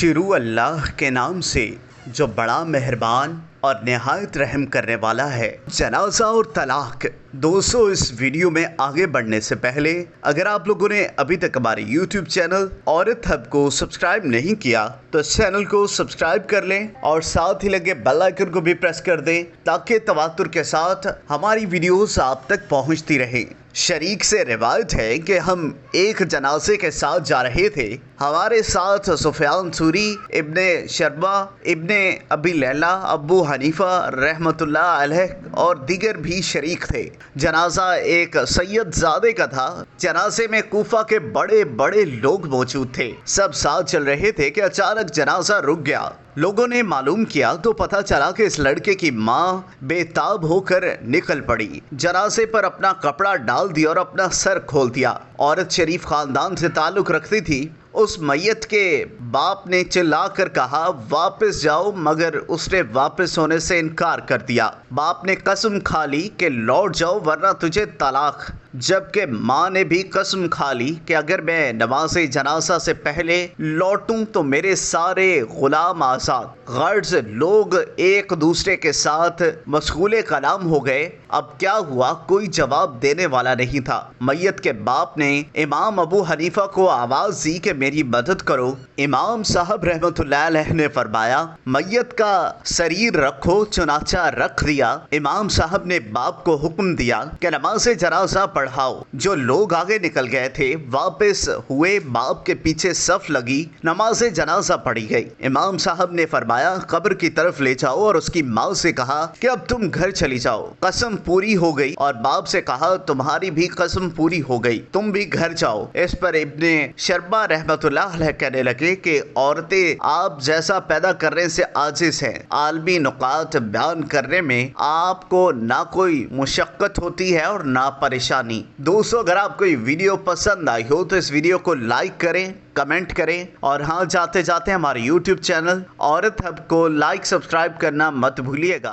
شروع اللہ کے نام سے جو بڑا مہربان اور نہایت رحم کرنے والا ہے۔ جنازہ اور طلاق۔ دوستو، اس ویڈیو میں آگے بڑھنے سے پہلے اگر آپ لوگوں نے ابھی تک ہمارے یوٹیوب چینل عورت ہب کو سبسکرائب نہیں کیا تو اس چینل کو سبسکرائب کر لیں اور ساتھ ہی لگے بیل آئیکن کو بھی پریس کر دیں تاکہ تواتر کے ساتھ ہماری ویڈیوز آپ تک پہنچتی رہیں۔ شریک سے روایت ہے کہ ہم ایک جنازے کے ساتھ جا رہے تھے۔ ہمارے ساتھ سفیان ثوری، ابن شربہ، ابن ابی لیلہ، ابو حنیفہ رحمۃ اللہ علیہ اور دیگر بھی شریک تھے۔ جنازہ ایک سید زادے کا تھا۔ جنازے میں کوفہ کے بڑے بڑے لوگ موجود تھے۔ سب ساتھ چل رہے تھے کہ اچانک جنازہ رک گیا۔ لوگوں نے معلوم کیا تو پتہ چلا کہ اس لڑکے کی ماں بے تاب ہو کر نکل پڑی۔ جنازے پر اپنا کپڑا ڈال دیا اور اپنا سر کھول دیا۔ عورت شریف خاندان سے تعلق رکھتی تھی۔ اس میت کے باپ نے چلا کر کہا واپس جاؤ، مگر اس نے واپس ہونے سے انکار کر دیا۔ باپ نے قسم کھا لی کہ لوٹ جاؤ ورنہ تجھے طلاق، جبکہ ماں نے بھی قسم کھا لی کہ اگر میں نماز جنازہ سے پہلے لوٹوں تو میرے سارے غلام آزاد۔ غرض لوگ ایک دوسرے کے ساتھ مشغول کلام ہو گئے۔ اب کیا ہوا کوئی جواب دینے والا نہیں تھا۔ میت کے باپ نے امام ابو حنیفہ کو آواز دی کہ میری مدد کرو۔ امام صاحب رحمۃ اللہ علیہ نے فرمایا میت کا سریر رکھو، چنانچہ رکھ دیا۔ امام صاحب نے باپ کو حکم دیا کہ نماز جنازہ پڑھاؤ۔ جو لوگ آگے نکل گئے تھے واپس ہوئے، باپ کے پیچھے صف لگی، نماز جنازہ پڑھی گئی۔ امام صاحب نے فرمایا قبر کی طرف لے جاؤ اور اس کی ماں سے کہا کہ اب تم گھر چلی جاؤ۔ قسم پوری ہو گئی اور باپ سے کہا تمہاری بھی قسم پوری ہو گئی، تم بھی گھر جاؤ۔ اس پر ابن شربہ رحمۃ اللہ علیہ کہنے لگے کہ عورتیں آپ جیسا پیدا کرنے سے عاجز ہیں۔ عالمی نکات بیان کرنے میں آپ کو نہ کوئی مشقت ہوتی ہے اور نہ پریشانی۔ دوستو، اگر آپ کو یہ ویڈیو پسند آئی ہو تو اس ویڈیو کو لائک کریں، کمنٹ کریں اور ہاں جاتے جاتے ہمارے یوٹیوب چینل عورت ہب کو لائک سبسکرائب کرنا مت بھولیے گا۔